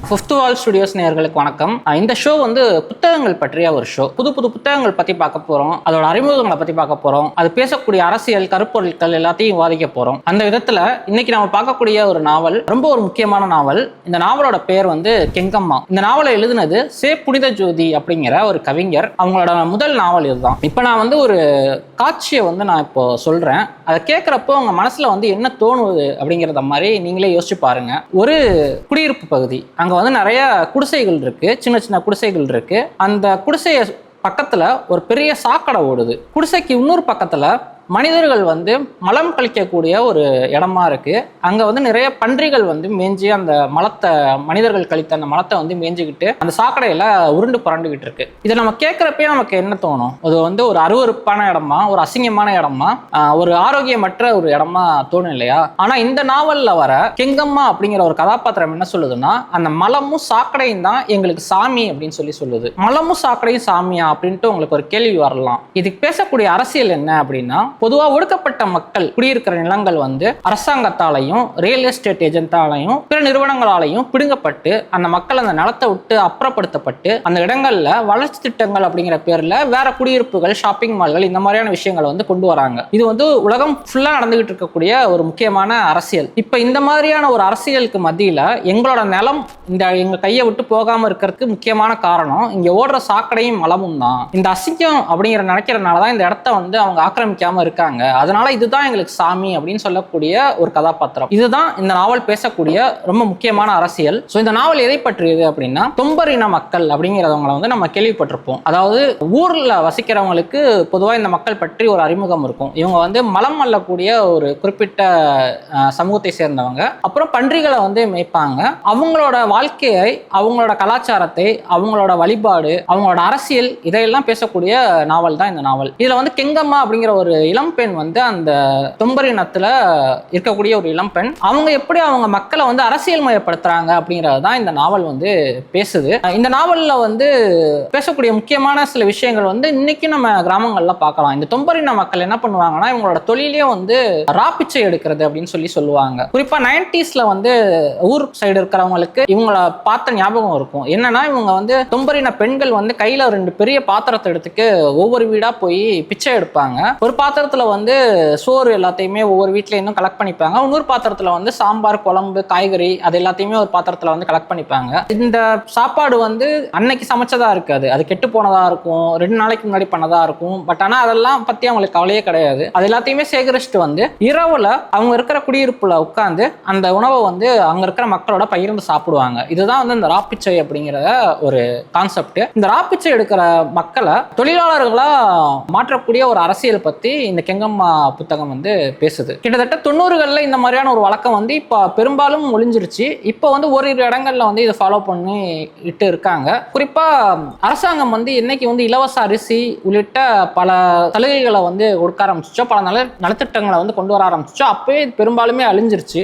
Fifth வால் studios நேயர்களுக்கு வணக்கம். இந்த ஷோ வந்து புத்தகங்கள் பற்றிய ஒரு ஷோ. புது புது புத்தகங்கள் பற்றி பார்க்க போகிறோம், அதோட அறிமுகங்களை பற்றி பார்க்க போகிறோம், அது பேசக்கூடிய அரசியல் கருப்பொருட்கள் எல்லாத்தையும் விவாதிக்க போகிறோம். அந்த விதத்தில் இன்னைக்கு நம்ம பார்க்கக்கூடிய ஒரு நாவல் ரொம்ப ஒரு முக்கியமான நாவல். இந்த நாவலோட பேர் வந்து கெங்கம்மா. இந்த நாவலை எழுதினது சே புனித ஜோதி அப்படிங்கிற ஒரு கவிஞர். அவங்களோட முதல் நாவல் இதுதான். இப்போ நான் வந்து ஒரு காட்சியை வந்து நான் இப்போ சொல்கிறேன். அதை கேட்குறப்போ உங்கள் மனசில் வந்து என்ன தோணுது அப்படிங்கிறத மாதிரி நீங்களே யோசிச்சு பாருங்க. ஒரு குடியிருப்பு பகுதி, அங்கே வந்து நிறைய குடிசைகள் இருக்கு, சின்ன சின்ன குடிசைகள் இருக்கு. அந்த குடிசைய பக்கத்துல ஒரு பெரிய சாக்கடை ஓடுது. குடிசைக்கு இன்னொரு பக்கத்துல மனிதர்கள் வந்து மலம் கழிக்கக்கூடிய ஒரு இடமா இருக்கு. அங்க வந்து நிறைய பன்றிகள் வந்து மேய்ஞ்சி அந்த மலத்தை, மனிதர்கள் கழித்த அந்த மலத்தை வந்து மேய்ஞ்சிக்கிட்டு அந்த சாக்கடையில உருண்டு புரண்டுகிட்டு இருக்கு. இதை நம்ம கேட்கிறப்பே நமக்கு என்ன தோணும்? அது வந்து ஒரு அருவருப்பான இடமா, ஒரு அசிங்கமான இடமா, ஒரு ஆரோக்கியமற்ற ஒரு இடமா தோணும் இல்லையா? ஆனா இந்த நாவல்ல வர கெங்கம்மா அப்படிங்கிற ஒரு கதாபாத்திரம் என்ன சொல்லுதுன்னா, அந்த மலமும் சாக்கடையும் தான் எங்களுக்கு சாமி அப்படின்னு சொல்லுது. மலமும் சாக்கடையும் சாமியா அப்படின்ட்டு உங்களுக்கு ஒரு கேள்வி வரலாம். இதுக்கு பேசக்கூடிய அரசியல் என்ன அப்படின்னா, பொதுவாக ஒடுக்கப்பட்ட மக்கள் குடியிருக்கிற நிலங்கள் வந்து அரசாங்கத்தாலையும் ரியல் எஸ்டேட் ஏஜென்ட்டாலையும் பிற நிறுவனங்களாலையும் பிடுங்கப்பட்டு அந்த மக்கள் அந்த நிலத்தை விட்டு அப்புறப்படுத்தப்பட்டு அந்த இடங்கள்ல வளர்ச்சி திட்டங்கள் அப்படிங்கிற பேர்ல வேற குடியிருப்புகள், ஷாப்பிங் மால்கள், இந்த மாதிரியான விஷயங்களை வந்து கொண்டு வராங்க. இது வந்து உலகம் ஃபுல்லா நடந்துகிட்டு இருக்கக்கூடிய ஒரு முக்கியமான அரசியல். இப்ப இந்த மாதிரியான ஒரு அரசியலுக்கு மத்தியில எங்களோட நிலம் எங்க கையை விட்டு போகாம இருக்கிறதுக்கு முக்கியமான காரணம் இங்க ஓடுற சாக்கடையும் மலமும் தான். இந்த அசிங்கம் அப்படிங்கிற நினைக்கிறதுனாலதான் இந்த இடத்த வந்து அவங்க ஆக்கிரமிக்காம இருக்காங்க. அதனால இதுதான் எங்களுக்கு சாமி அப்படின்னு சொல்லக்கூடிய ஒரு கதாபாத்திரம். இதுதான் இந்த நாவல் பேசக்கூடிய ரொம்ப முக்கியமான அரசியல். சோ இந்த நாவல் எதை பற்றியது அப்படின்னா, தொம்பர் இன மக்கள் அப்படிங்கிறவங்களை வந்து நம்ம கேள்விப்பட்டிருப்போம். அதாவது ஊர்ல வசிக்கிறவங்களுக்கு பொதுவாக இந்த மக்கள் பற்றி ஒரு அறிமுகம் இருக்கும். இவங்க வந்து மலம் அள்ளக்கூடிய ஒரு குறிப்பிட்ட சமூகத்தை சேர்ந்தவங்க. அப்புறம் பன்றிகளை வந்து மேய்ப்பாங்க. அவங்களோட வாழ்க்கையை, அவங்களோட கலாச்சாரத்தை, அவங்களோட வழிபாடு, அவங்களோட அரசியல், இதையெல்லாம் பேசக்கூடிய நாவல் தான் இந்த நாவல். இதுல வந்து கெங்கம்மா அப்படிங்கிற ஒரு இளம்பெண் வந்து அந்த தொம்பர் இனத்துல இருக்கக்கூடிய ஒரு இளம்பெண், அவங்க எப்படி அவங்க மக்களை வந்து அரசியல் மயப்படுத்துறாங்க அப்படிங்கறதுதான் இந்த நாவல் வந்து பேசுது. இந்த நாவல்ல வந்து பேசக்கூடிய முக்கியமான சில விஷயங்கள் வந்து இன்னைக்கு நம்ம கிராமங்கள்ல பார்க்கலாம். இந்த தொம்பர் இன மக்கள் என்ன பண்ணுவாங்கன்னா, இவங்களோட தொழிலே வந்து ராப்பிச்சை எடுக்கிறது அப்படின்னு சொல்லுவாங்க. குறிப்பா 90s வந்து ஊர் சைடு இருக்கிறவங்களுக்கு இவங்கள பார்த்த ஞாபகம் இருக்கும். என்னன்னா, இவங்க வந்து தொம்பரின பெண்கள் வந்து கையில 2 பெரிய பாத்திரத்தை எடுத்துக்கு ஒவ்வொரு வீடா போய் பிச்சை எடுப்பாங்க. ஒரு பாத்திரத்துல வந்து சோறு எல்லாத்தையுமே ஒவ்வொரு வீட்டுல இன்னும் கலெக்ட் பண்ணிப்பாங்க. இன்னொரு பாத்திரத்துல வந்து சாம்பார், குழம்பு, காய்கறி அது எல்லாத்தையுமே ஒரு பாத்திரத்துல வந்து கலெக்ட் பண்ணிப்பாங்க. இந்த சாப்பாடு வந்து அன்னைக்கு சமைச்சதா இருக்காது, அது கெட்டு போனதா இருக்கும், 2 நாளைக்கு முன்னாடி பண்ணதா இருக்கும். பட் ஆனா அதெல்லாம் பத்தி அவங்களுக்கு கவலையே கிடையாது. அது எல்லாத்தையுமே சேகரிச்சுட்டு வந்து இரவுல அவங்க இருக்கிற குடியிருப்புல உட்கார்ந்து அந்த உணவை வந்து அங்க இருக்கிற மக்களோட பகிர்ந்து சாப்பிடுவாங்க. இதுதான் வந்து இந்த ராப்பிச்சை அப்படிங்கிற ஒரு கான்செப்ட். இந்த ராப்பிச்சை எடுக்கிற மக்களை தொழிலாளர்களா மாற்றக்கூடிய ஒரு அரசியல் பத்தி இந்த கெங்கம்மா புத்தகம் வந்து பேசுது. கிட்டத்தட்ட 90களில் இந்த மாதிரியான ஒரு வழக்கம் வந்து இப்போ பெரும்பாலும் ஒளிஞ்சிருச்சு. இப்போ வந்து ஓரிரு இடங்கள்ல வந்து இதை ஃபாலோ பண்ணி இட்டு இருக்காங்க. குறிப்பா அரசாங்கம் வந்து என்னைக்கு வந்து இலவச அரிசி உள்ளிட்ட பல சலுகைகளை வந்து கொடுக்க ஆரம்பிச்சோ, பல நலத்திட்டங்களை வந்து கொண்டு வர ஆரம்பிச்சோ, அப்பவே பெரும்பாலுமே அழிஞ்சிருச்சு.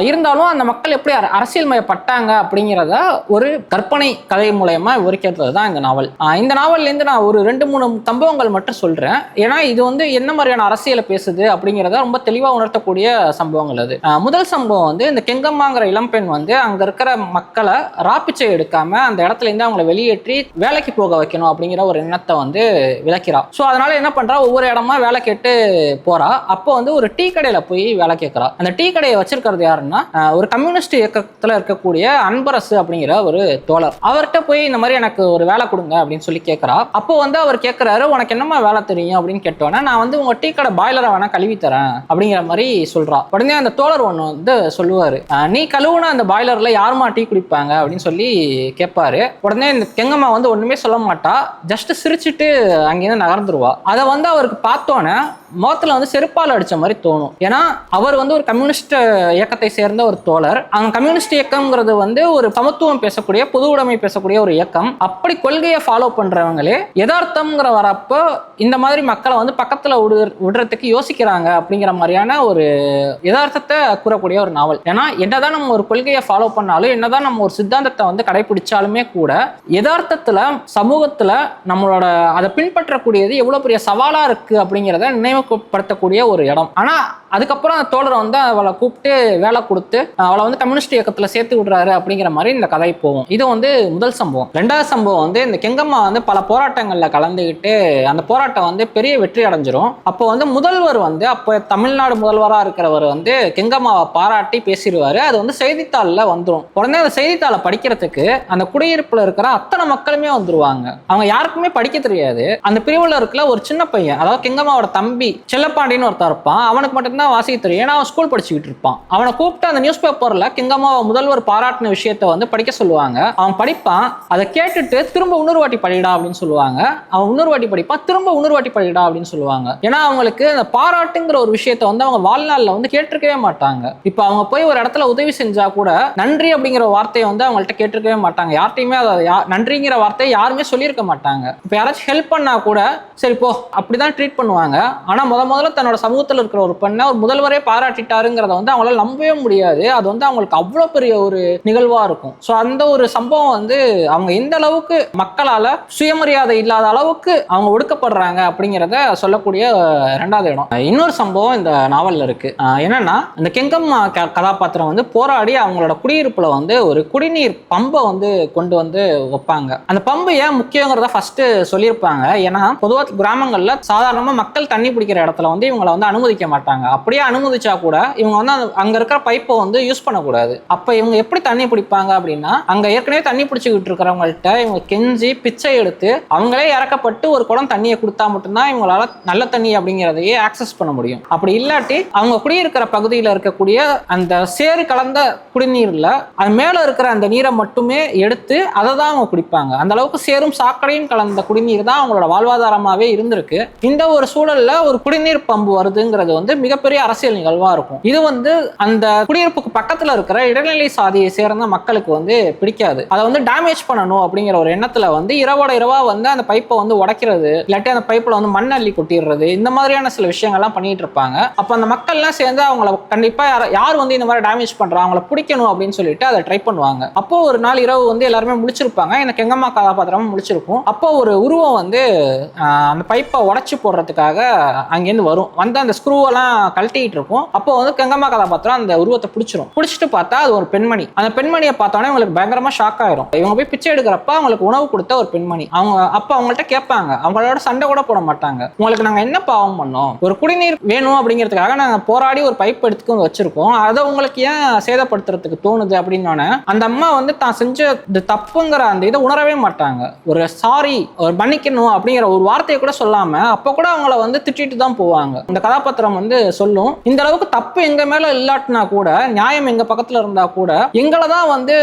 இருந்தாலும் அந்த மக்கள் எப்படி அரசியல் மயப்பட்டாங்க அப்படிங்கிறத ஒரு கற்பனை கதை மூலமா விவரிக்கிறது தான் இந்த நாவல். இந்த நாவல்ல இருந்து நான் ஒரு 2-3 சம்பவங்கள் மட்டும் சொல்றேன். ஏன்னா இது வந்து என்ன மாதிரியான அரசியலை பேசுது அப்படிங்கிறத ரொம்ப தெளிவா உணர்த்தக்கூடிய சம்பவங்கள் அது. முதல் சம்பவம் வந்து இந்த கெங்கம்மாங்கிற இளம்பெண் வந்து அங்க இருக்கிற மக்களை ராப்பிச்சை எடுக்காம அந்த இடத்துல இருந்து அவங்களை வெளியேற்றி வேலைக்கு போக வைக்கணும் அப்படிங்கிற ஒரு எண்ணத்தை வந்து விளக்கிறா. ஸோ அதனால என்ன பண்றா, ஒவ்வொரு இடமா வேலை கேட்டு போறா. அப்போ வந்து ஒரு டீ கடையில போய் வேலை கேட்கறா. அந்த டீ கடையை வச்சிருக்கிறது யாருன்னா, ஒரு கம்யூனிஸ்ட் இயக்கத்துல இருக்கக்கூடிய அன்பரசு அப்படிங்கிற ஒரு தோழர். அவர்கிட்ட போய் இந்த மாதிரி எனக்கு ஒரு வேலை கொடுங்க அப்படின்னு சொல்லி கேட்கறா. அப்போ வந்து அவர் கேட்கிறாரு, உனக்கு என்னமா வேலை தெரியும் அப்படின்னு கேட்டோன்னா, நான் வந்து உங்க டீ கடை பாய்லரை வேணா கழுவி தரேன் அப்படிங்கிற மாதிரி சொல்றா. உடனே அந்த தோழர் ஒண்ணு வந்து சொல்லுவாரு, நீ கழுவுன அந்த பாய்லர்ல யாருமா டீ குடிப்பாங்க அப்படின்னு சொல்லி கேட்பாரு. உடனே இந்த கெங்கம்மா வந்து ஒண்ணுமே சொல்ல மாட்டா, ஜஸ்ட் சிரிச்சுட்டு அங்கேருந்து நகர்ந்துருவா. அதை வந்து அவருக்கு பார்த்தோன்னே முகத்துல வந்து செருப்பால் அடிச்ச மாதிரி தோணும். ஏன்னா அவர் வந்து ஒரு கம்யூனிஸ்ட் இயக்கத்தை சேர்ந்த ஒரு தோழர். அங்க கம்யூனிஸ்ட் இயக்கம்ங்கிறது வந்து ஒரு சமத்துவம் பேசக்கூடிய, பொது உடைமை பேசக்கூடிய ஒரு இயக்கம். அப்படி கொள்கையை ஃபாலோ பண்றவங்களே யதார்த்தம்ங்கிற வரப்போ இந்த மாதிரி மக்களை வந்து பக்கத்துல விடுறதுக்கு யோசிக்கிறாங்க அப்படிங்கிற மாதிரியான ஒரு யதார்த்தத்தை கூறக்கூடிய ஒரு நாவல். ஏன்னா என்னதான் நம்ம ஒரு கொள்கையை ஃபாலோ பண்ணாலும், என்னதான் நம்ம ஒரு சித்தாந்தத்தை வந்து கடைபிடிச்சாலுமே கூட யதார்த்தத்துல சமூகத்துல நம்மளோட அதை பின்பற்றக்கூடியது எவ்வளவு பெரிய சவாலா இருக்கு அப்படிங்கிறத நினைவுபடுத்தக்கூடிய ஒரு இடம். ஆனா அதுக்கப்புறம் அந்த தோழரை வந்து அவளை கூப்பிட்டு வேலை கொடுத்து அவளை வந்து கம்யூனிஸ்ட் இயக்கத்துல சேர்த்து விடுறாரு அப்படிங்கிற மாதிரி இந்த கதை போகும். இது வந்து முதல் சம்பவம். ரெண்டாவது சம்பவம் வந்து இந்த கெங்கம்மா வந்து பல போராட்டங்கள்ல கலந்துகிட்டு அந்த போராட்டம் வந்து பெரிய வெற்றி அடைஞ்சிரும். அப்போ வந்து முதல்வர் வந்து அப்போ தமிழ்நாடு முதல்வரா இருக்கிறவர் வந்து கெங்கம்மாவை பாராட்டி பேசிடுவாரு. அது வந்து செய்தித்தாள்ல வந்துடும். உடனே அந்த செய்தித்தாளை படிக்கிறதுக்கு அந்த குடியிருப்புல இருக்கிற அத்தனை மக்களுமே வந்துருவாங்க. அவங்க யாருக்குமே படிக்க தெரியாது. அந்த பிரிவுல இருக்கிற ஒரு சின்ன பையன், அதாவது கெங்கம்மாவோட தம்பி செல்லப்பாண்டின்னு ஒருத்தர் இருப்பான். அவனுக்கு மட்டும்தான் வாசிக்க தெரியும், ஏன்னா அவன் ஸ்கூல் படிச்சுக்கிட்டு இருப்பான். அவனை கூப்பிட்டு அந்த நியூஸ் பேப்பர்ல கெங்கம்மாவை முதல்வர் பாராட்டின விஷயத்த வந்து படிக்க சொல்லுவாங்க. அவன் படிப்பான். அதை கேட்டுட்டு திரும்ப இன்னொரு வாட்டி படிடா அப்படின்னு சொல்லுவாங்க. அவன் இன்னொரு வாட்டி படிப்பான், திரும்ப இன்னொரு வாட்டி படிடா அப்படின்னு சொல்லுவாங்க. ஏன்னா அவங்களுக்கு அந்த பாராட்டுங்கிற ஒரு விஷயத்த வந்து அவங்க வாழ்நாள்ல வந்து கேட்டிருக்கவே மாட்டாங்க. இப்ப அவங்க போய் ஒரு இடத்துல உதவி செஞ்சா கூட நன்றி அப்படிங்கிற வார்த்தையை வந்து அவங்கள்ட்ட கேட்டிருக்கவே மாட்டாங்க. யார்ட்டையுமே நன்றிங்கிற வார்த்தையை யாருமே சொல்லியிருக்க மாட்டாங்க. இப்ப யாராச்சும் ஹெல்ப் பண்ணா கூட சரி போ அப்படிதான் ட்ரீட் பண்ணுவாங்க. ஆனா முதல்ல தன்னோட சமூகத்தில் இருக்கிற ஒரு பெண்ணை ஒரு முதல்வரே பாராட்டிட்டாருங்கிறத வந்து அவங்களால நம்பவே முடியாது. அது வந்து அவங்களுக்கு அவ்வளவு பெரிய ஒரு நிகழ்வா இருக்கும். ஸோ அந்த ஒரு சம்பவம் வந்து அவங்க எந்த அளவுக்கு மக்களால சுயமரியாதை இல்லாத அளவுக்கு அவங்க ஒடுக்கப்படுறாங்க அப்படிங்கிறத சொல்லக்கூடிய ரெண்டாவது இடம். இன்னொரு சம்பவம் இந்த நாவல்ல இருக்கு. என்னன்னா இந்த கெங்கம்மா கதாபாத்திரம் வந்து போராடி அவங்களோட குடியிருப்புல வந்து ஒரு குடிநீர் பம்பை வந்து கொண்டு வந்து வைப்பாங்க. அந்த பம்பு ஏன் முக்கியங்கிறத ஃபர்ஸ்ட் சொல்லியிருப்பாங்க. ஏன்னா பொதுவாக கிராமங்கள்ல சாதாரணமா மக்கள் தண்ணி பிடிக்கிற இடத்துல வந்து இவங்களை வந்து அனுமதிக்க மாட்டாங்க. அப்படியே அனுமதிச்சா கூட இவங்க வந்து அங்க இருக்கிற பைப்பை வந்து யூஸ் பண்ணக்கூடாது. அப்ப இவங்க எப்படி தண்ணி பிடிப்பாங்க அப்படின்னா, அங்க ஏற்கனவே தண்ணி பிடிச்சிக்கிட்டு இருக்கிறவங்கள்ட்ட இவங்க கெஞ்சி பிச்சை எடுத்து அவங்களே இறக்கப்பட்டு ஒரு குடம் தண்ணியை கொடுத்தா மட்டும்தான் இவங்களால நல்ல தண்ணி அப்படிங்கிறதையே ஆக்சஸ் பண்ண முடியும். அப்படி இல்லாட்டி அவங்க குடியிருக்கிற பகுதியில் இருக்கக்கூடிய அந்த சேறு கலந்த குடிநீர்ல அது மேல இருக்கிற அந்த நீரை மட்டுமே எடுத்து அதை தான் அவங்க குடிப்பாங்க. அந்த அளவுக்கு சேரும் சாக்கடையும் கலந்த குடிநீர் தான் அவங்களோட வாழ்வாதாரமாவே இருந்திருக்கு. இந்த ஒரு சூழல்ல ஒரு குடிநீர் பம்பு வருதுங்கிறது வந்து மிகப்பெரிய அரசியல் நிகழ்வா இருக்கும். இது வந்து அந்த குடியிருப்புக்கு பக்கத்துல இருக்கிற இடைநிலை சாதியை சேர்ந்த மக்களுக்கு வந்து பிடிக்காது. அதை வந்து டேமேஜ் பண்ணணும் அப்படிங்கிற ஒரு எண்ணத்துல வந்து இரவோட இரவா வந்து அந்த பைப்பை வந்து உடைக்கிறது, இல்லாட்டி அந்த பைப்ல வந்து மண் அள்ளி கொட்டிடுறது, இந்த மாதிரியான சில விஷயங்கள்லாம் பண்ணிட்டு இருப்பாங்க. அப்ப அந்த மக்கள்லாம் சேர்ந்து அவங்கள கண்டிப்பா யார் வந்து இந்த மாதிரி டேமேஜ் பண்றா அவங்கள பிடிக்கணும் அப்படின்னு சொல்லிட்டு அதை ட்ரை பண்ணுவாங்க. அப்போ ஒரு நாள் இரவு வந்து எல்லாருமே முடிச்சிருப்பாங்க. எனக்கு கெங்கம்மா கதாபாத்திரமும் முடிச்சிருக்கும். அப்போ ஒரு உருவம் வந்து அந்த பைப்பை உடைச்சு போடுறதுக்காக அங்கேருந்து வரும். வந்து அந்த ஸ்க்ரூவெல்லாம் கழட்டிட்டு இருக்கும். அப்போ வந்து கெங்கம்மா கதாபாத்திரம் அந்த உருவத்தை பிடிச்சிட்டு பார்த்தா அது ஒரு பெண்மணி. அந்த பெண்மணியை பார்த்தோன்னே உங்களுக்கு பயங்கரமா ஷாக் ஆயிரும். இவங்க போய் பிச்சை எடுக்கிறப்ப அவங்களுக்கு உணவு கொடுத்த ஒரு பெண்மணி. அவங்க அப்ப அவங்கள்ட்ட கேட்பாங்க, அவங்களோட சண்டை கூட போட மாட்டாங்க. உங்களுக்கு நாங்க என்ன பாவம் பண்ணோம், ஒரு குடிநீர் வேணும் அப்படிங்கிறதுக்காக நாங்க போராடி ஒரு பைப் எடுத்துக்கு வச்சிருக்கோம், அதை உங்களுக்கு ஏன் சேதப்படுத்துறதுக்கு தோணுது அப்படின்னு அந்த அம்மா வந்து தான் செஞ்ச தப்புங்கிற அந்த இதை உணரவே மாட்டாங்க. ஒரு சாரி, ஒரு மன்னிக்கணும் அப்படிங்கிற ஒரு வார்த்தையை கூட சொல்லாம அப்ப கூட அவங்கள வந்து திட்டிட்டு தான் போவாங்க. இந்த கதாபாத்திரம் வந்து சொல்லும், இந்த அளவுக்கு தப்பு எங்க மேல இல்லாட்டினா கூட நியாயம் எங்க பக்கத்துல இருந்தா கூட எங்களை தான் வந்து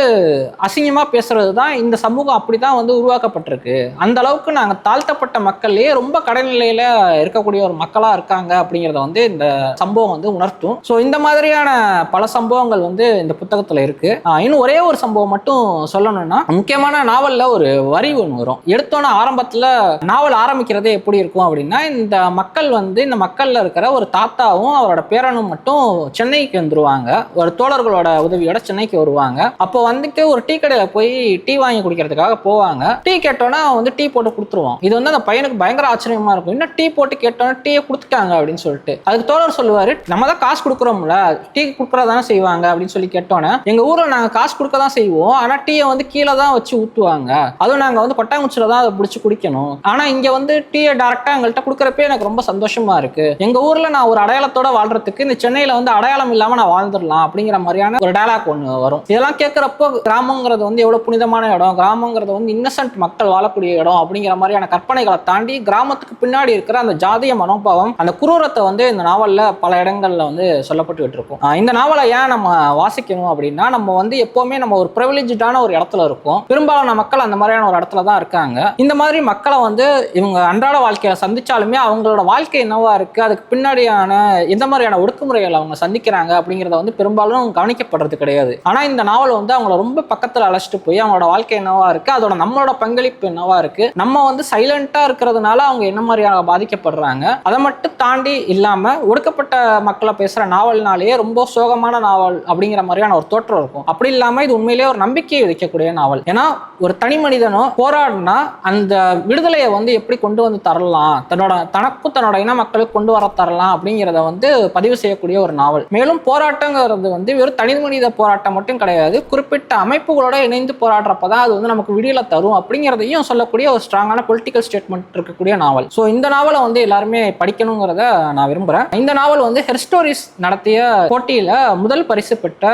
அசிங்கமா பேசுறது தான் இந்த சமூகம் அப்படிதான் வந்து உருவாக்கப்பட்டிருக்கு. அந்த அளவுக்கு நாங்க தாழ்த்தப்பட்ட மக்களே ரொம்ப கடைநிலையில இருக்கக்கூடிய ஒரு மக்களா இருக்காங்க அப்படிங்கிறத வந்து இந்த சம்பவம் வந்து உணர்த்தும். ஸோ இந்த மாதிரியான பல சம்பவங்கள் வந்து இந்த புத்தகத்துல இருக்கு. இன்னும் ஒரே ஒரு சம்பவம் மட்டும் சொல்லணும்னா, முக்கியமான நாவல்ல ஒரு வரி ஒன்று வரும். எடுத்தோன்னா ஆரம்பத்துல நாவல் ஆரம்பிக்கிறதே எப்படி இருக்கும் அப்படின்னா, இந்த மக்கள்ல இருக்கிற ஒரு தாத்தாவும் அவரோட பேரனும் மட்டும் சென்னைக்கு வந்துருவாங்க. ஒரு தோழர்களோட உதவியோட சென்னைக்கு வருவாங்க. அப்போ வந்துட்டு ஒரு டீ கடையில போய் டீ வாங்கி குடிக்கிறதுக்காக போவாங்க. டீ கேட்டோன்னா வந்து டீ போட்டு கொடுத்துருவோம். இது வந்து அந்த பையனுக்கு பயங்கர ஆச்சரியமா இருக்கும். இன்னும் டீ போட்டு கேட்டோன்னா டீயை கொடுத்துட்டாங்க அப்படின்னு சொல்லிட்டு. அதுக்கு தோழர் சொல்லுவாரு, நம்ம தான் காசு கொடுக்குறோம்ல, டீ கொடுக்குறதானே செய்வாங்க அப்படின்னு சொல்லி கேட்டோன்னே, எங்க ஊர்ல நாங்க காசு கொடுக்க தான் செய்வோம், ஆனா டீயை வந்து கீழே தான் வச்சு ஊத்துவாங்க, அதுவும் நாங்க வந்து கொட்டாங்குச்சில தான் அதை பிடிச்சி குடிக்கணும், ஆனா இங்க வந்து டீயை டைரக்டா எங்கள்கிட்ட கொடுக்குறப்பே எனக்கு ரொம்ப சந்தோஷமா இருக்கு, எங்க ஊர்ல நான் ஒரு அடையாளத்தோட வாழ்றதுக்கு இந்த சென்னையில வந்து அடையாளம் இல்லாம நான் வாழ்ந்துடலாம் அப்படிங்கிற மாதிரியான ஒரு டயலாக் ஒன்று வரும். இதெல்லாம் கேட்கிறப்போ கிராமங்கிறது வந்து எவ்வளவு புனிதமான இடம், கிராமங்கிறது வந்து இன்னசென்ட் மக்கள் வாழக்கூடிய இடம் அப்படிங்கிற மாதிரியான கற்பனைகளை தாண்டி கிராமத்துக்கு பின்னாடி இருக்கிற அந்த ஜாதிய மனோபாவம், அந்த குரூரத்தை வந்து இந்த நாவல்ல பல இடங்கள்ல வந்து சொல்லப்பட்டு இருக்கும். இந்த நாவலை ஏன் நம்ம வாசிக்கணும் அப்படின்னா, நம்ம வந்து எப்பவுமே நம்ம ஒரு பிரிவிலேஜான ஒரு இடத்துல இருக்கோம். பெரும்பாலான மக்கள் அந்த மாதிரியான ஒரு இடத்துல தான் இருக்காங்க. இந்த மாதிரி மக்களை வந்து இவங்க அன்றாட வாழ்க்கையை சந்திச்சாலுமே அவங்களோட வாழ்க்கை என்னவா இருக்கு, அதுக்கு பின்னாடியான எந்த மாதிரியான ஒடுக்குமுறைகள் அவங்க சந்திக்கிறாங்க அப்படிங்கிறத வந்து பெரும்பாலும் கவனிக்கப்படுறது கிடையாது. ஆனா இந்த நாவல் வந்து அவங்கள ரொம்ப பக்கத்துல அழைச்சிட்டு போய் அவங்களோட வாழ்க்கை என்னவா இருக்கு, அதோட நம்மளோட பங்களிப்பு என்னவா இருக்கு, நம்ம வந்து சைலண்டா இருக்கிறதுனால அவங்க என்ன மாதிரியாக பாதிக்கப்படுறாங்க, அதை மட்டும் தாண்டி இல்லாம ஒடுக்கப்பட்ட மக்களை பேசுற நாவல்னாலேயே ரொம்ப சோகமான நாவல் அப்படிங்கிற மாதிரியான ஒரு தோற்றம் இருக்கும். அப்படி இல்லாம இது உண்மையிலேயே ஒரு நம்பிக்கையை விதைக்கக்கூடிய நாவல். ஏன்னா ஒரு தனி மனிதனும் போராடினா அந்த விடுதலையை வந்து எப்படி கொண்டு வந்து தரலாம், தன்னோட இன மக்களுக்கு கொண்டு வர தரலாம் அப்படிங்கிறத வந்து வந்து பதிவு செய்யக்கூடிய ஒரு நாவல். மேலும் போராட்டங்கிறது வந்து வெறும் தனி மனித போராட்டம் மட்டும் கிடையாது, குறிப்பிட்ட அமைப்புகளோட இணைந்து போராடுறப்பதான் அது வந்து நமக்கு விடியலை தரும் அப்படிங்கிறதையும் சொல்லக்கூடிய ஒரு ஸ்ட்ராங்கான பொலிட்டிக்கல் ஸ்டேட்மெண்ட் இருக்கக்கூடிய நாவல். ஸோ இந்த நாவலை வந்து எல்லாருமே படிக்கணுங்கிறத நான் விரும்புகிறேன். இந்த நாவல் வந்து ஹெர்ஸ்டோரிஸ் நடத்திய போட்டியில் முதல் பரிசு பெற்ற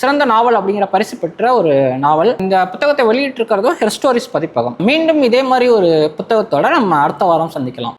சிறந்த நாவல் அப்படிங்கிற பரிசு பெற்ற ஒரு நாவல். இந்த புத்தகத்தை வெளியிட்டிருக்கிறதும் ஹெர்ஸ்டோரிஸ் பதிப்பகம். மீண்டும் இதே மாதிரி ஒரு புத்தகத்தோட நம்ம அடுத்த வாரம் சந்திக்கலாம்.